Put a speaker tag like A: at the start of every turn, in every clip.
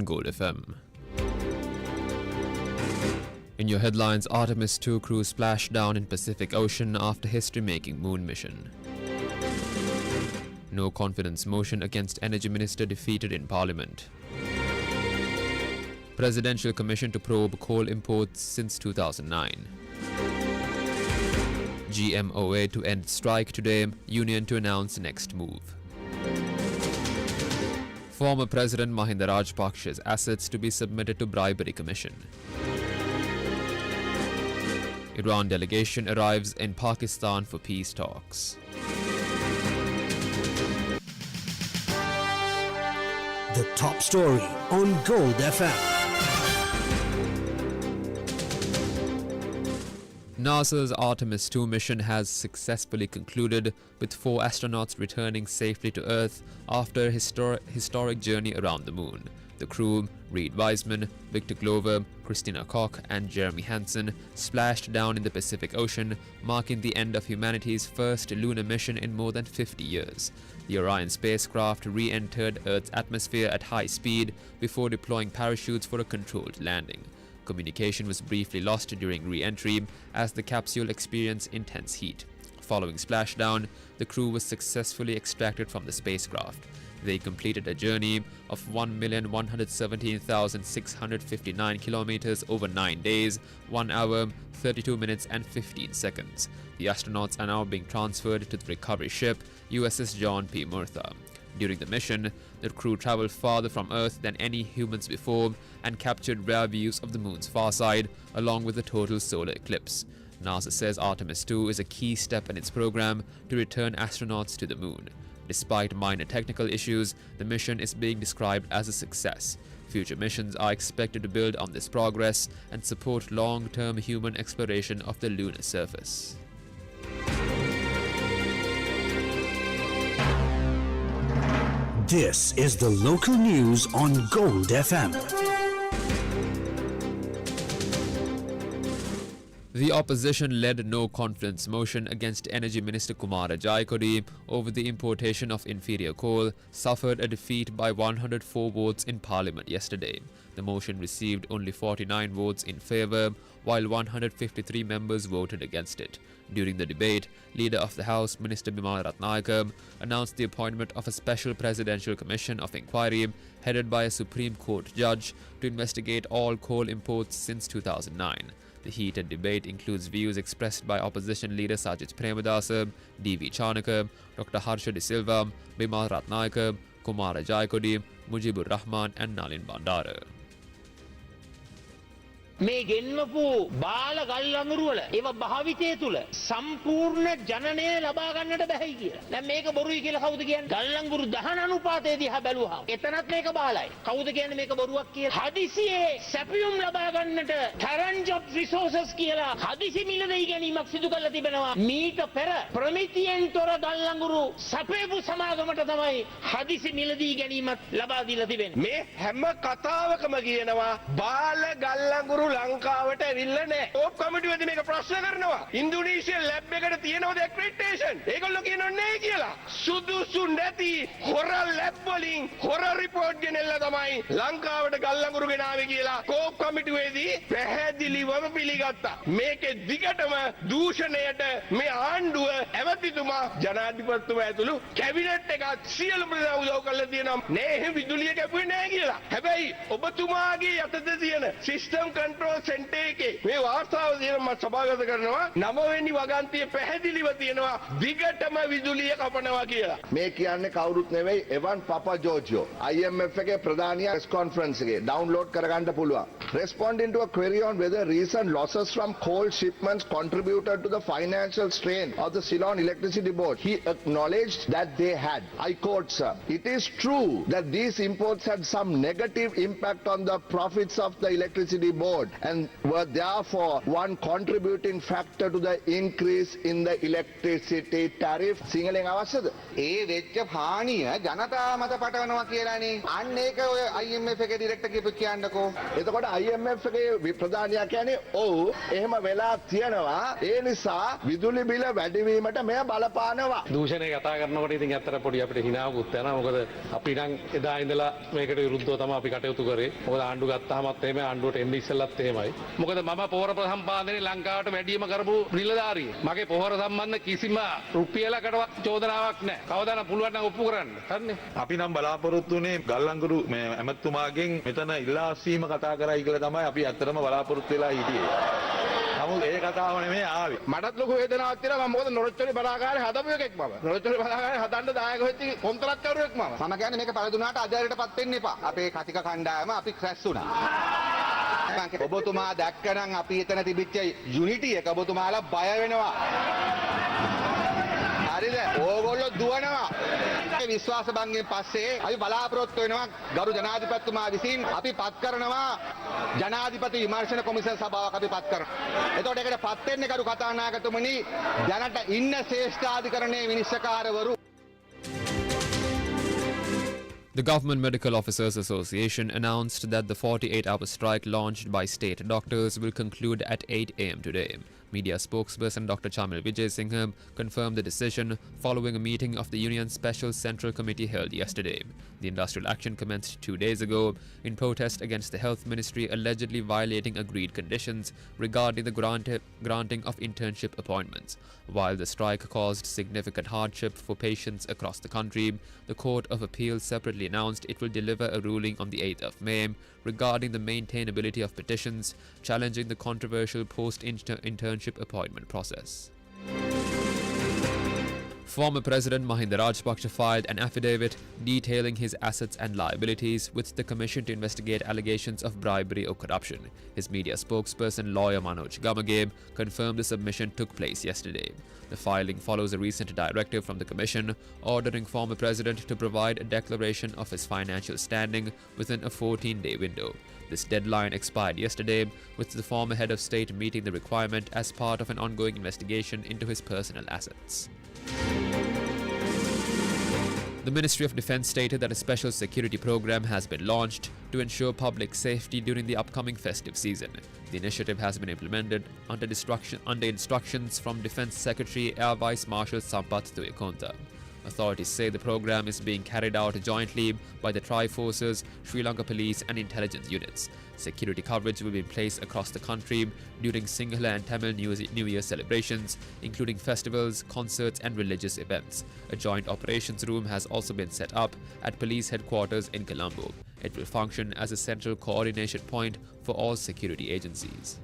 A: Gold FM. In your headlines, Artemis II crew splashed down in Pacific Ocean after history-making moon mission. No confidence motion against Energy Minister defeated in Parliament. Presidential Commission to probe coal imports since 2009. GMOA to end strike today, union to announce next move. Former President Mahinda Rajapaksa's assets to be submitted to bribery commission. Iran delegation arrives in Pakistan for peace talks.
B: The top story on Gold FM.
A: NASA's Artemis II mission has successfully concluded, with 4 astronauts returning safely to Earth after a historic journey around the moon. The crew, Reed Wiseman, Victor Glover, Christina Koch and Jeremy Hansen, splashed down in the Pacific Ocean, marking the end of humanity's first lunar mission in more than 50 years. The Orion spacecraft re-entered Earth's atmosphere at high speed before deploying parachutes for a controlled landing. Communication was briefly lost during re-entry as the capsule experienced intense heat. Following splashdown, the crew was successfully extracted from the spacecraft. They completed a journey of 1,117,659 kilometers over 9 days, 1 hour, 32 minutes and 15 seconds. The astronauts are now being transferred to the recovery ship USS John P. Murtha. During the mission, the crew traveled farther from Earth than any humans before and captured rare views of the moon's far side, along with a total solar eclipse. NASA says Artemis II is a key step in its program to return astronauts to the moon. Despite minor technical issues, the mission is being described as a success. Future missions are expected to build on this progress and support long-term human exploration of the lunar surface.
B: This is the local news on Gold FM.
A: The opposition led no confidence motion against Energy Minister Kumara Jayakodi over the importation of inferior coal suffered a defeat by 104 votes in Parliament yesterday. The motion received only 49 votes in favour, while 153 members voted against it. During the debate, Leader of the House, Minister Bimal Ratnayake, announced the appointment of a special presidential commission of inquiry headed by a Supreme Court judge to investigate all coal imports since 2009. The heated debate includes views expressed by opposition leader Sajith Premadasa, D.V. Chanaka, Dr. Harsha De Silva, Bimal Ratnayake, Kumara Jayakodi, Mujibur Rahman and Nalin Bandara.
C: මේ ගෙන්නපු බාල ගල් අඟුරු වල ඒව භාවිතය තුල සම්පූර්ණ ජනනය ලබා ගන්නට බැහැයි කියලා. දැන් මේක බොරුයි කියලා කවුද කියන්නේ? ගල් අඟුරු දහන අනුපාතය දිහා බැලුවා. එතනත් මේක බාලයි. කවුද කියන්නේ මේක බොරුවක් කියලා? හදිසියේ සැපියුම් ලබා ගන්නට තරන්ජ් ඔෆ් රිසෝසස් කියලා හදිසි මිලදී ගැනීමක් සිදු කරලා තිබෙනවා. මීට පෙර ප්‍රමිතියෙන් තොර ගල් අඟුරු සැපේපු සමාගමට තමයි හදිසි මිලදී ගැනීමක් ලබා දීලා තිබෙන්නේ.
D: මේ හැම කතාවකම කියනවා බාල ගල් අඟුරු ලංකාවට ඇවිල්ලා නැහැ. ඕප් කමිටුවේදී මේක ප්‍රශ්න කරනවා. ඉන්දුනීසියා ලැබ් එකට තියෙනවද ඇක්‍රෙඩිටේෂන්? ඒගොල්ලෝ කියනවා නැහැ කියලා. සුදුසු නැති හොර ලැබ් වලින් හොර රිපෝට් ගෙනල්ලා තමයි ලංකාවට ගල් අඟුරු ගෙනාවේ කියලා කෝප් කමිටුවේදී පැහැදිලිවම පිළිගත්තා. මේකේ දිගටම දූෂණයට මේ ආණ්ඩුව ඇමතිතුමා ජනාධිපතිතුමා ඇතුළු කැබිනට් එකත් සියලුම උදව් කරලා තියෙනවා. නේ එහෙම විදුලිය කැපුවේ නැහැ කියලා. හැබැයි ඔබතුමාගේ යටතේ තියෙන සිස්ටම් කන්ට්‍රෝල් සෙන්ටර් එකේ මේ වාර්තාව තියෙන මම සභාගත කරනවා 9 වෙනි වගන්තිය පැහැදිලිව තියෙනවා දිගටම විදුලිය කපනවා කියලා.
E: මේ කියන්නේ කවුරුත් නෙවෙයි එවන් පපා ජෝර්ජියෝ IMF එකේ ප්‍රධානියා press conference එකේ download කරගන්න පුළුවන්. Responding to a query on whether recent losses from coal shipments contributed to the financial strain of the Ceylon Electricity Board, he acknowledged that they had. I quote, sir, it is true that these imports had some negative impact on the profits of the electricity board. and were therefore one contributing factor to the increase in the electricity tariff. සිංහලෙන් අවශ්‍යද?
F: ඒ වෙච්ච හානිය ජනතා මත පටවනවා කියලානේ. අන්න ඒක ඔය IMF එකේ ඩිරෙක්ටර් කියපු කියන්නකෝ.
E: එතකොට IMF එකේ ප්‍රධානියා කියන්නේ ඔව් එහෙම වෙලා තියෙනවා. ඒ නිසා විදුලි බිල වැඩිවීමට මෙය බලපානවා.
G: දූෂණය කතා කරනකොට ඉතින් ඇත්තට පොඩි අපිට හිනාවකුත් යනවා. මොකද අපි නම් එදා ඉඳලා මේකට විරුද්ධව තමයි අපි කටයුතු කරේ. මොකද ආණ්ඩු ගත්තාමත් එහෙමයි ආණ්ඩුවට එන්න ඉස්සෙල්ලත් එහෙමයි. මොකද මම පොහොර සම්පාදනයේ ලංකාවට වැඩිම කරපු නිලධාරියෙක්. මගේ පොහොර සම්බන්ධ කිසිම රුපියලකටවත් චෝදනාවක් නැහැ. කවදානම් පුළුවන් නම් ඔප්පු කරන්න. හරිනේ.
H: අපි නම් බලාපොරොත්තු වුණේ ගල්ලංගුරු මේ ඇමතුමාගෙන් මෙතන ඉල්ලා අස්වීම කතා කරයි කියලා තමයි අපි ඇත්තටම බලාපොරොත්තු වෙලා හිටියේ. නමුත් ඒ කතාව නෙමෙයි ආවේ.
D: මටත් ලොකු වේදනාවක් තියෙනවා මම මොකද නොරොච්චලි බලාගාරේ හදපු එකෙක් මම. නොරොච්චලි බලාගාරේ හදන්න දායක වෙච්ච කොන්ත්‍රාත්කරුවෙක් මම.
F: මම කියන්නේ මේක පළදුනාට අධාරයටපත් වෙන්න එපා. අපේ කතික කණ්ඩායම අපි ක්‍රැෂ් වුණා. ඔබතුමා දැක්කනම් අපි එතන තිබිච්ච යුනිටි එක ඔබතුමාලා බය වෙනවා. හරිද? ඕගොල්ලෝ දුවනවා. ඒ විශ්වාස භංගයෙන් පස්සේ අපි බලාපොරොත්තු වෙනවා ගරු ජනාධිපතිතුමා විසින් අපි පත් කරනවා ජනාධිපති විමර්ශන කොමිසම් සභාවක් අපි පත් කරනවා. එතකොට ඒකට පත් වෙන්නේ ගරු කතානායකතුමනි දැනට ඉන්න ශ්‍රේෂ්ඨාධිකරණයේ විනිශ්චයකාරවරු.
A: The Government Medical Officers Association announced that the 48-hour strike launched by state doctors will conclude at 8 a.m. today. Media spokesperson Dr. Chamil Vijay Singham confirmed the decision following a meeting of the union's Special Central Committee held yesterday. The industrial action commenced 2 days ago in protest against the Health Ministry allegedly violating agreed conditions regarding the granting of internship appointments. While the strike caused significant hardship for patients across the country, the Court of Appeal separately announced it will deliver a ruling on the 8th of May regarding the maintainability of petitions challenging the controversial post-internship appointment process. Former President Mahinda Rajapaksa filed an affidavit detailing his assets and liabilities with the Commission to investigate allegations of bribery or corruption. His media spokesperson, lawyer Manoj Gamage, confirmed the submission took place yesterday. The filing follows a recent directive from the Commission ordering former President to provide a declaration of his financial standing within a 14-day window. This deadline expired yesterday, with the former head of state meeting the requirement as part of an ongoing investigation into his personal assets. The Ministry of Defence stated that a special security program has been launched to ensure public safety during the upcoming festive season. The initiative has been implemented under instructions from Defence Secretary Air Vice Marshal Sampath Tuyakonta. Authorities say the program is being carried out jointly by the Tri-Forces, Sri Lanka Police and intelligence units. Security coverage will be in place across the country during Sinhala and Tamil New Year celebrations, including festivals, concerts and religious events. A joint operations room has also been set up at police headquarters in Colombo. It will function as a central coordination point for all security agencies.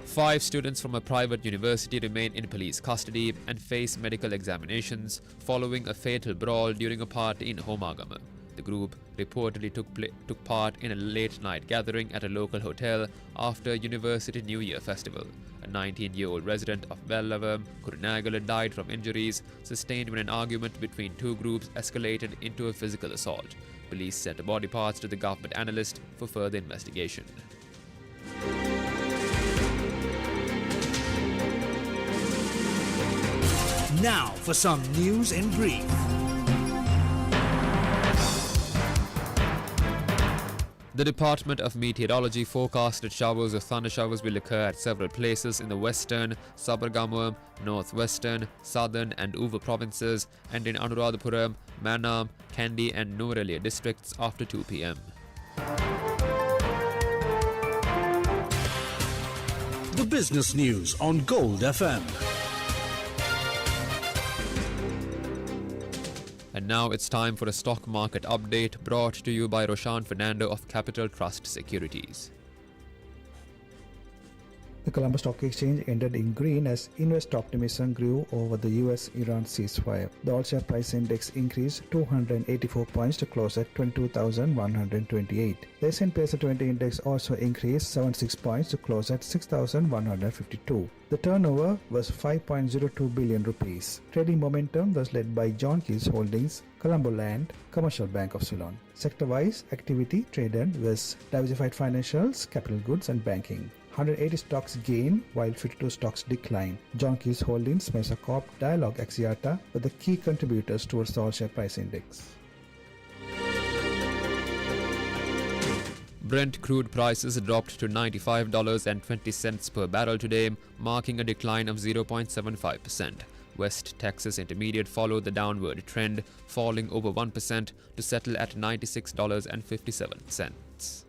A: 5 students from a private university remain in police custody and face medical examinations following a fatal brawl during a party in Homagama. The group reportedly took part in a late-night gathering at a local hotel after University New Year festival. A 19-year-old resident of Vellava, Kurunagala, died from injuries sustained when an argument between two groups escalated into a physical assault. Police sent body parts to the government analyst for further investigation.
B: Now for some news in brief.
A: The Department of Meteorology forecasted showers or thunder showers will occur at several places in the western, Sabargamuwa, northwestern, southern and Uva provinces and in Anuradhapura, Manam, Kandy and Nuwara districts after 2 p.m.
B: The business news on Gold FM.
A: And now it's time for a stock market update brought to you by Roshan Fernando of Capital Trust Securities.
I: The Colombo Stock Exchange ended in green as investor optimism grew over the US-Iran ceasefire. The all-share price index increased 284 points to close at 22,128. The S&P 20 index also increased 76 points to close at 6,152. The turnover was 5.02 billion rupees. Trading momentum was led by John Keys Holdings, Colombo Land, Commercial Bank of Ceylon. Sector-wise, activity traded was diversified financials, capital goods and banking. 180 stocks gained while 52 stocks declined. John Keys Holdings, Mesa Corp, Dialog, Axiata were the key contributors towards the all-share price index.
A: Brent crude prices dropped to $95.20 per barrel today, marking a decline of 0.75%. West Texas Intermediate followed the downward trend, falling over 1% to settle at $96.57.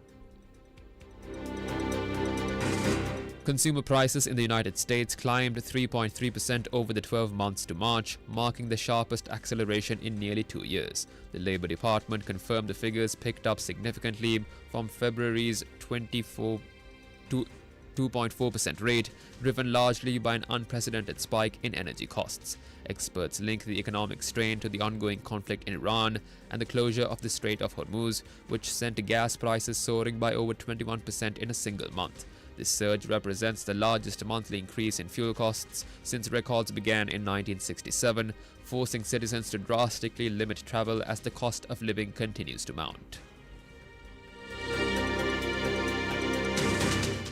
A: Consumer prices in the United States climbed 3.3% over the 12 months to March, marking the sharpest acceleration in nearly 2 years. The Labor Department confirmed the figures picked up significantly from February's 2.4% rate, driven largely by an unprecedented spike in energy costs. Experts link the economic strain to the ongoing conflict in Iran and the closure of the Strait of Hormuz, which sent gas prices soaring by over 21% in a single month. This surge represents the largest monthly increase in fuel costs since records began in 1967, forcing citizens to drastically limit travel as the cost of living continues to mount.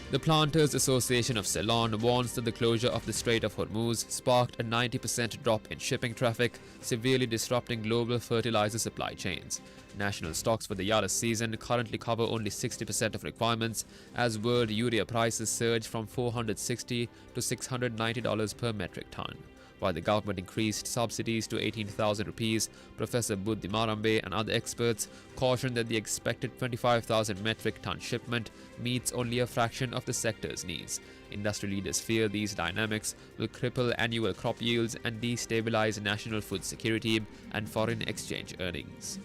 A: The Planters Association of Ceylon warns that the closure of the Strait of Hormuz sparked a 90% drop in shipping traffic, severely disrupting global fertilizer supply chains. National stocks for the Yaras season currently cover only 60% of requirements as world urea prices surge from $460 to $690 per metric ton. While the government increased subsidies to 18,000 rupees, Professor Buddhi Marambe and other experts cautioned that the expected 25,000 metric ton shipment meets only a fraction of the sector's needs. Industry leaders fear these dynamics will cripple annual crop yields and destabilize national food security and foreign exchange earnings.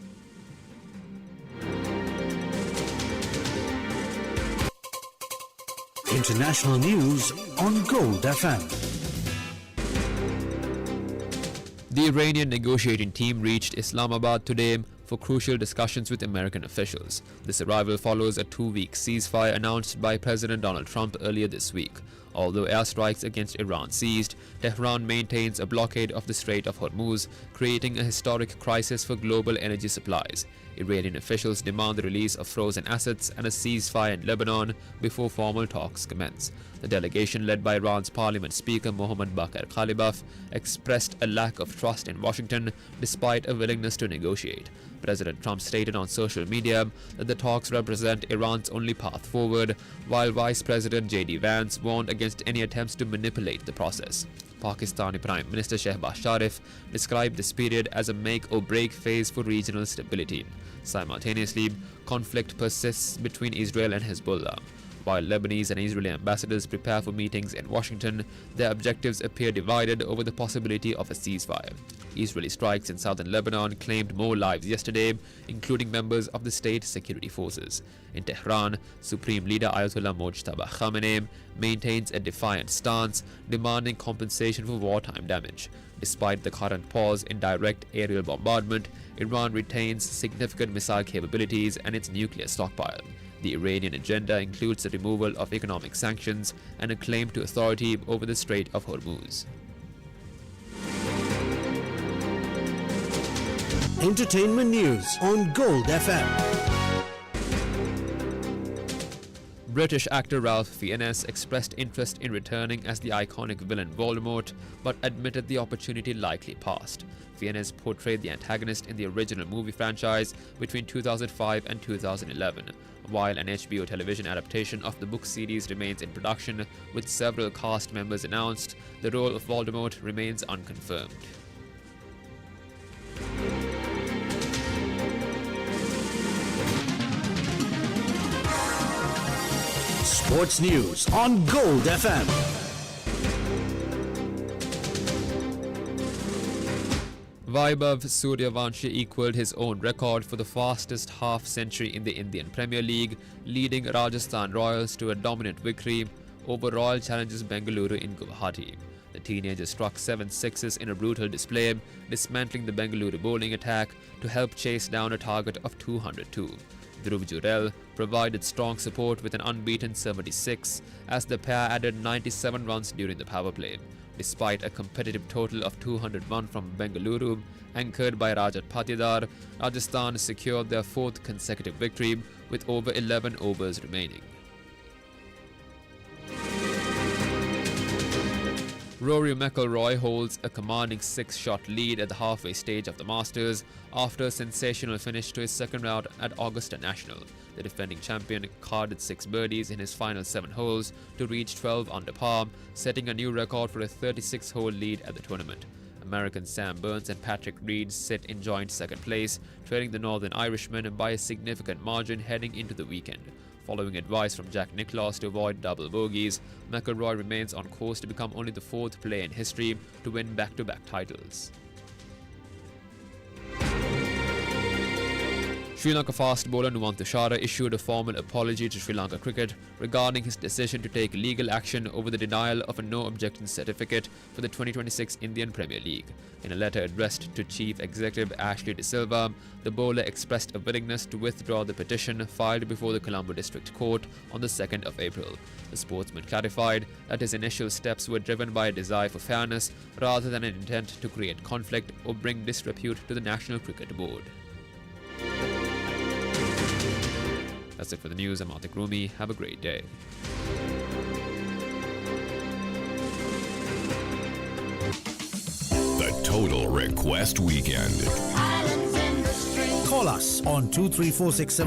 B: International news on Gold FM.
A: The Iranian negotiating team reached Islamabad today for crucial discussions with American officials. This arrival follows a 2-week ceasefire announced by President Donald Trump earlier this week. Although airstrikes against Iran ceased, Tehran maintains a blockade of the Strait of Hormuz, creating a historic crisis for global energy supplies. Iranian officials demand the release of frozen assets and a ceasefire in Lebanon before formal talks commence. The delegation, led by Iran's Parliament Speaker Mohammad Bakr Khalibaf, expressed a lack of trust in Washington despite a willingness to negotiate. President Trump stated on social media that the talks represent Iran's only path forward, while Vice President J.D. Vance warned against any attempts to manipulate the process. Pakistani Prime Minister Shehbaz Sharif described this period as a make-or-break phase for regional stability. Simultaneously, conflict persists between Israel and Hezbollah. While Lebanese and Israeli ambassadors prepare for meetings in Washington, their objectives appear divided over the possibility of a ceasefire. Israeli strikes in southern Lebanon claimed more lives yesterday, including members of the state security forces. In Tehran, Supreme Leader Ayatollah Mojtaba Khamenei maintains a defiant stance, demanding compensation for wartime damage. Despite the current pause in direct aerial bombardment, Iran retains significant missile capabilities and its nuclear stockpile. The Iranian agenda includes the removal of economic sanctions and a claim to authority over the Strait of Hormuz.
B: Entertainment news on Gold FM.
A: British actor Ralph Fiennes expressed interest in returning as the iconic villain Voldemort, but admitted the opportunity likely passed. Fiennes portrayed the antagonist in the original movie franchise between 2005 and 2011, while an HBO television adaptation of the book series remains in production, with several cast members announced. The role of Voldemort remains unconfirmed.
B: Sports news on Gold FM.
A: Vaibhav Suryavanshi equalled his own record for the fastest half-century in the Indian Premier League, leading Rajasthan Royals to a dominant victory over Royal Challengers Bengaluru in Guwahati. The teenager struck 7 sixes in a brutal display, dismantling the Bengaluru bowling attack to help chase down a target of 202. Dhruv Jurel provided strong support with an unbeaten 76 as the pair added 97 runs during the power play. Despite a competitive total of 201 from Bengaluru, anchored by Rajat Patidar, Rajasthan secured their 4th consecutive victory with over 11 overs remaining. Rory McIlroy holds a commanding 6-shot lead at the halfway stage of the Masters after a sensational finish to his second round at Augusta National. The defending champion carded 6 birdies in his final 7 holes to reach 12 under par, setting a new record for a 36-hole lead at the tournament. American Sam Burns and Patrick Reed sit in joint second place, trailing the Northern Irishman by a significant margin heading into the weekend. Following advice from Jack Nicklaus to avoid double bogeys, McIlroy remains on course to become only the 4th player in history to win back-to-back titles. Sri Lanka fast bowler Nuwan Tushara issued a formal apology to Sri Lanka cricket regarding his decision to take legal action over the denial of a no-objection certificate for the 2026 Indian Premier League. In a letter addressed to Chief Executive Ashley De Silva, the bowler expressed a willingness to withdraw the petition filed before the Colombo District Court on the 2nd of April. The sportsman clarified that his initial steps were driven by a desire for fairness rather than an intent to create conflict or bring disrepute to the National Cricket Board. That's it for the news. I'm Atik Rumi. Have a great day.
J: The Total Request Weekend.
B: Call us on 23467